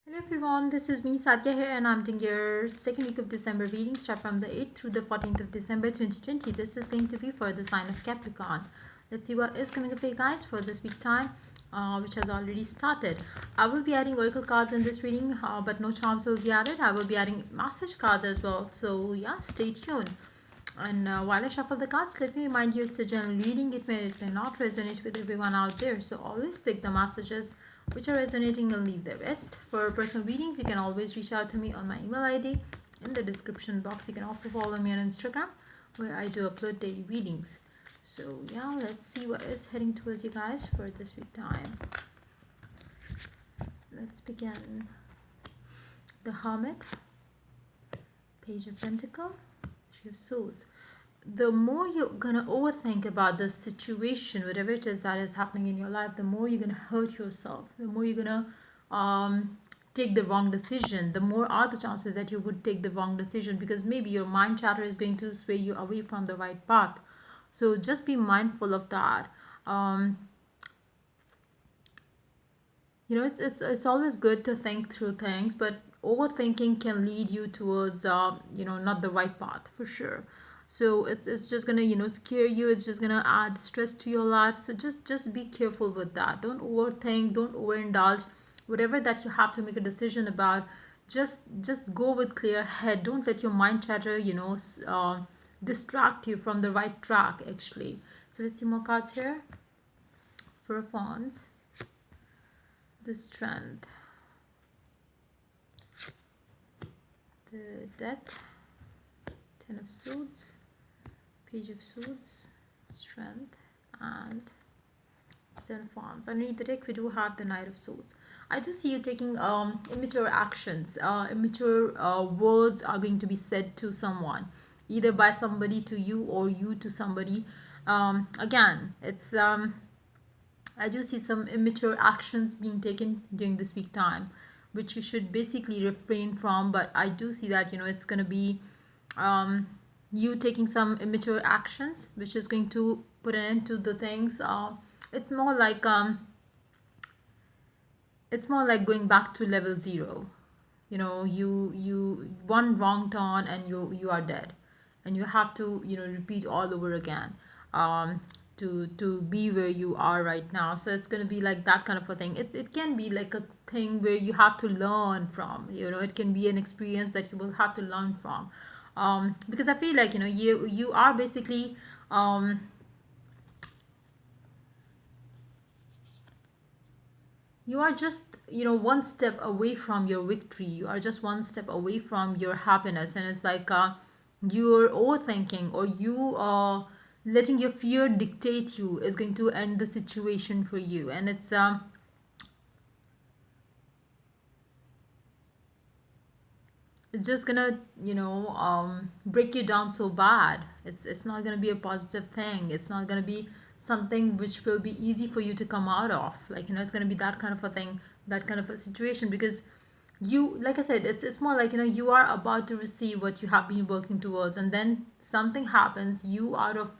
Hello everyone, this is me Satya here and I'm doing your second week of December reading start from the 8th through the 14th of December 2020. This is going to be for the sign of Capricorn. Let's see what is coming up for you guys for this week time, which has already started. I will be adding oracle cards in this reading, but no charms will be added. I will be adding message cards as well, so yeah, stay tuned. And while I shuffle the cards, let me remind you it's a general reading. It may not resonate with everyone out there. So always pick the messages which are resonating and leave the rest. For personal readings, you can always reach out to me on my email ID in the description box. You can also follow me on Instagram where I do upload daily readings. So yeah, let's see what is heading towards you guys for this week time. Let's begin. The Hermit, Page of Pentacles, Three of Swords. The more you're gonna overthink about the situation, whatever it is that is happening in your life, the more you're gonna hurt yourself, the more you're gonna take the wrong decision, the more are the chances that you would take the wrong decision, because maybe your mind chatter is going to sway you away from the right path. So just be mindful of that. um, it's always good to think through things, but overthinking can lead you towards not the right path for sure. So it's just gonna scare you. It's just gonna add stress to your life. So just be careful with that. Don't overthink, don't overindulge. Whatever that you have to make a decision about, just go with clear head. Don't let your mind chatter distract you from the right track actually. So let's see more cards here for Wands. The Strength, the Death, Ten of Swords, Page of Swords, Strength, and Seven of Wands. Underneath the deck, we do have the Knight of Swords. I do see you taking immature actions. Immature words are going to be said to someone, either by somebody to you or you to somebody. Again, it's I do see some immature actions being taken during this week time, which you should basically refrain from. But I do see that it's going to be um, you taking some immature actions, which is going to put an end to the things. It's more like going back to level zero. You one wrong turn and you are dead, and you have to repeat all over again, um to be where you are right now. So it's going to be like that kind of a thing. It can be like a thing where you have to learn from. It can be an experience that you will have to learn from, because I feel like you are basically you are just one step away from your victory. You are just one step away from your happiness, and it's like you're overthinking, or you are letting your fear dictate you is going to end the situation for you. And it's just gonna break you down so bad. It's not gonna be a positive thing. It's not gonna be something which will be easy for you to come out of. Like it's gonna be that kind of a thing, that kind of a situation, because you, like I said, it's more like you are about to receive what you have been working towards, and then something happens. You, out of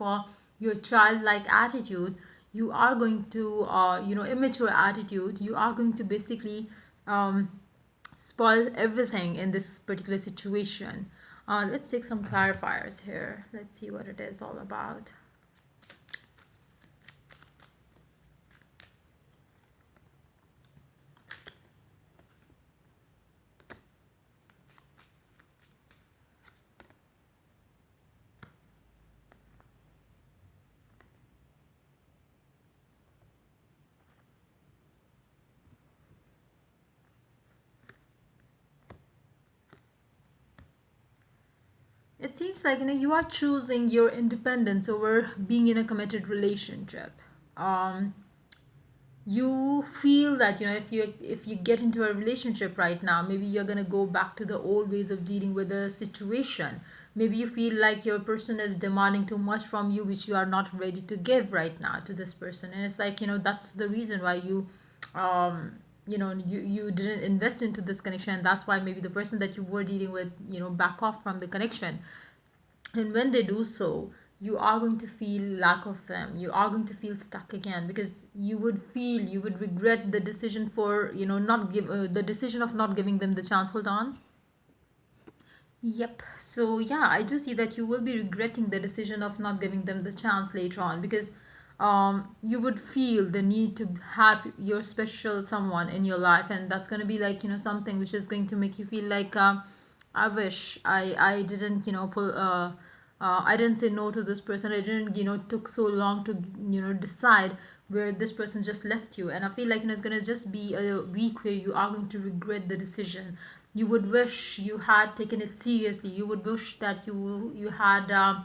your childlike attitude, you are going to immature attitude, you are going to basically spoil everything in this particular situation. Let's take some clarifiers here. Let's see what it is all about. It seems like you are choosing your independence over being in a committed relationship. Um, you feel that if you get into a relationship right now, maybe you're going to go back to the old ways of dealing with the situation. Maybe you feel like your person is demanding too much from you, which you are not ready to give right now to this person. And it's like that's the reason why you didn't invest into this connection, and that's why maybe the person that you were dealing with back off from the connection. And when they do so, you are going to feel lack of them. You are going to feel stuck again, because you would regret the decision for, not give the decision of not giving them the chance. Hold on. Yep. So yeah, I do see that you will be regretting the decision of not giving them the chance later on, because you would feel the need to have your special someone in your life, and that's going to be like, something which is going to make you feel like, I wish I didn't, I didn't say no to this person. I didn't, took so long to, decide, where this person just left you. And I feel like, it's gonna just be a week where you are going to regret the decision. You would wish you had taken it seriously. You would wish that you had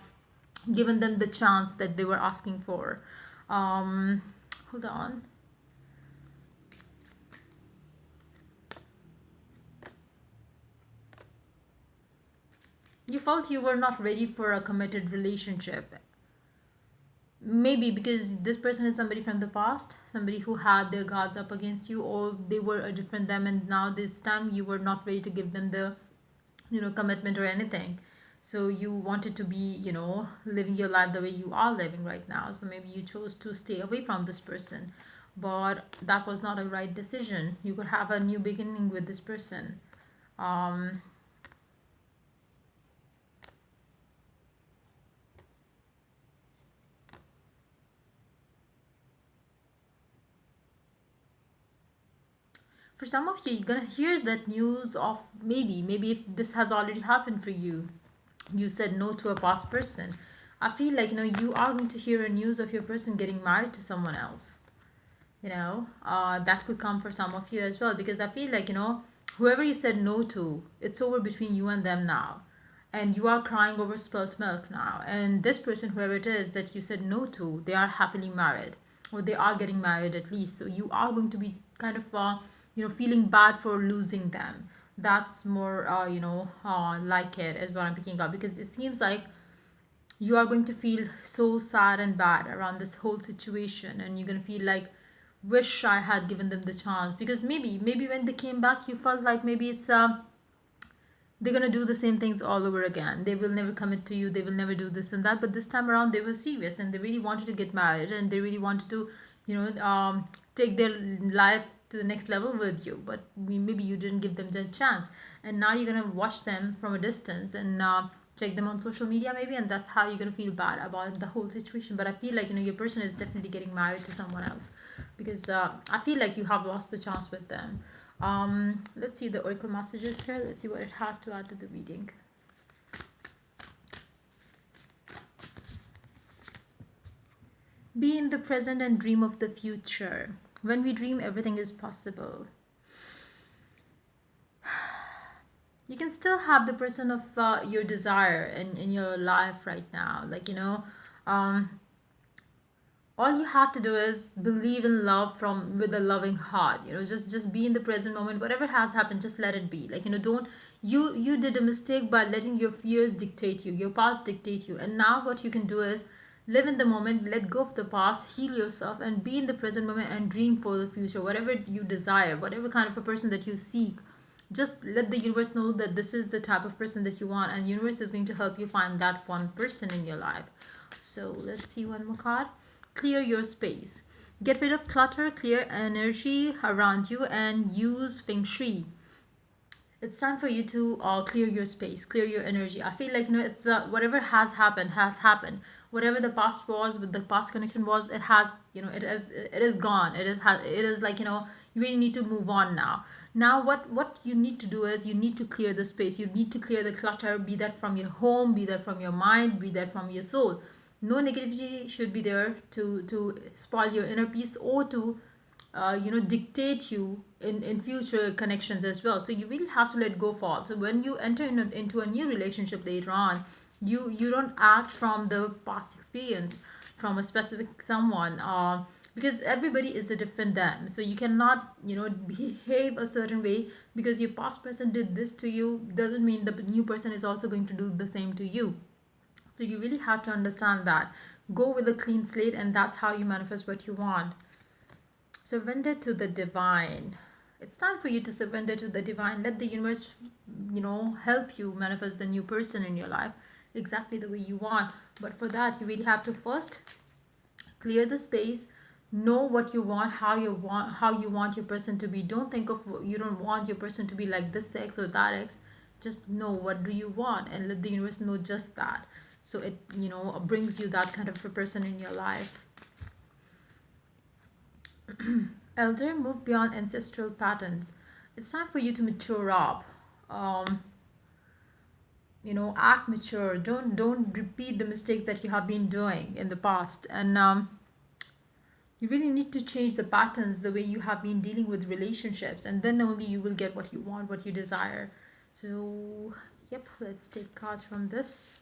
given them the chance that they were asking for. Um, Hold on. You felt you were not ready for a committed relationship. Maybe because this person is somebody from the past, somebody who had their guards up against you, or they were a different them, and now this time you were not ready to give them the, commitment or anything. So you wanted to be, living your life the way you are living right now. So maybe you chose to stay away from this person, but that was not a right decision. You could have a new beginning with this person. um for some of you, you're gonna hear that news of, maybe if this has already happened for you, you said no to a past person. I feel like, you are going to hear a news of your person getting married to someone else. That could come for some of you as well, because I feel like, whoever you said no to, it's over between you and them now, and you are crying over spilt milk now. And this person, whoever it is that you said no to, they are happily married, or they are getting married at least. So you are going to be kind of, feeling bad for losing them. That's more, like it is what I'm picking up, because it seems like you are going to feel so sad and bad around this whole situation, and you're going to feel like, wish I had given them the chance. Because maybe when they came back, you felt like maybe it's they're going to do the same things all over again. They will never commit to you, they will never do this and that. But this time around, they were serious, and they really wanted to get married, and they really wanted to, take their life to the next level with you. But maybe you didn't give them the chance, and now you're going to watch them from a distance, and check them on social media maybe, and that's how you're going to feel bad about the whole situation. But I feel like, your person is definitely getting married to someone else, because I feel like you have lost the chance with them. Let's see the oracle messages here. Let's see what it has to add to the reading. Be in the present and dream of the future. When we dream, everything is possible. You can still have the person of your desire in your life right now. Like, um, all you have to do is believe in love from with a loving heart. Just be in the present moment. Whatever has happened, just let it be. Like, don't, you did a mistake by letting your fears dictate you, your past dictate you. And now what you can do is live in the moment, let go of the past, heal yourself, and be in the present moment and dream for the future. Whatever you desire, whatever kind of a person that you seek, just let the universe know that this is the type of person that you want, and universe is going to help you find that one person in your life. So let's see one more card. Clear your space. Get rid of clutter, clear energy around you, and use feng shui. It's time for you to clear your space, clear your energy. I feel like, it's whatever has happened has happened. Whatever the past was, with the past connection was, it has, it is gone. It is like, you really need to move on now. Now what you need to do is, you need to clear the space. You need to clear the clutter, be that from your home, be that from your mind, be that from your soul. No negativity should be there to spoil your inner peace, or to dictate you in future connections as well. So you really have to let go of all. So when you enter into a new relationship later on, you don't act from the past experience, from a specific someone, because everybody is a different them. So you cannot, behave a certain way because your past person did this to you, doesn't mean the new person is also going to do the same to you. So you really have to understand that. Go with a clean slate, and that's how you manifest what you want. Surrender to the divine. It's time for you to surrender to the divine. Let the universe, help you manifest the new person in your life. exactly the way you want. But for that, you really have to first clear the space, know what you want, how you want your person to be. Don't think of, you don't want your person to be like this sex or that ex. Just know what do you want and let the universe know just that, so it, brings you that kind of a person in your life. Elder, move beyond ancestral patterns. It's time for you to mature up. um Act mature. Don't repeat the mistakes that you have been doing in the past. And you really need to change the patterns, the way you have been dealing with relationships, and then only you will get what you want, what you desire. So, yep, let's take cards from this.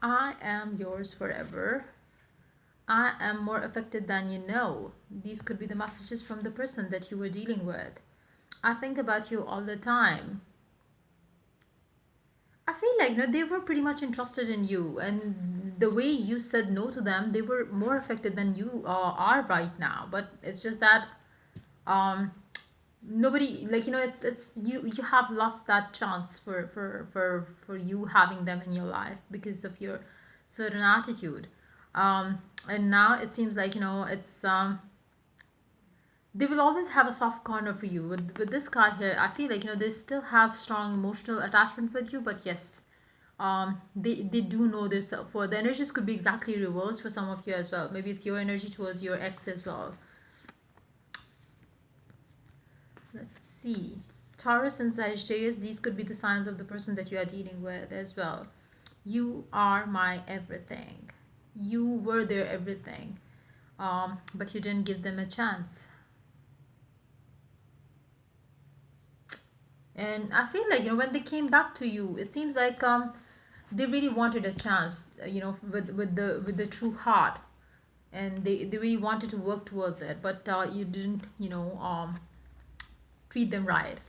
I am yours forever. I am more affected than you know. These could be the messages from the person that you were dealing with. I think about you all the time. I feel like, they were pretty much interested in you, and the way you said no to them, they were more affected than you are right now. But it's just that um nobody, like, it's you have lost that chance for you having them in your life because of your certain attitude. And now it seems like, it's they will always have a soft corner for you. With this card here, I feel like, they still have strong emotional attachment with you, but yes, they do know this. For the energies could be exactly reversed for some of you as well. Maybe it's your energy towards your ex as well. Let's see. Taurus and Sagittarius, these could be the signs of the person that you are dealing with as well. You are my everything. You were their everything. But you didn't give them a chance. And I feel like, when they came back to you, it seems like they really wanted a chance, with the true heart, and they really wanted to work towards it, but you didn't, treat them right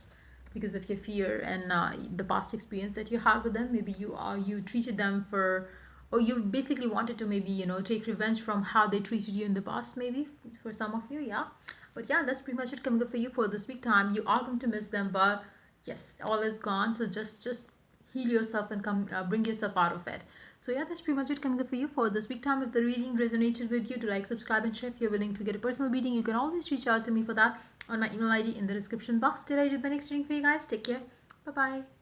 because of your fear and the past experience that you had with them. Maybe you treated them for, or you basically wanted to maybe, take revenge from how they treated you in the past, maybe for some of you, yeah. But yeah, that's pretty much it coming up for you for this week time. You are going to miss them, but yes, all is gone. So just heal yourself and come, bring yourself out of it. So yeah, that's pretty much it coming up for you for this week time. If the reading resonated with you, to like, subscribe, and share. If you're willing to get a personal reading, you can always reach out to me for that on my email ID in the description box. Till I do the next reading for you guys, take care. Bye bye.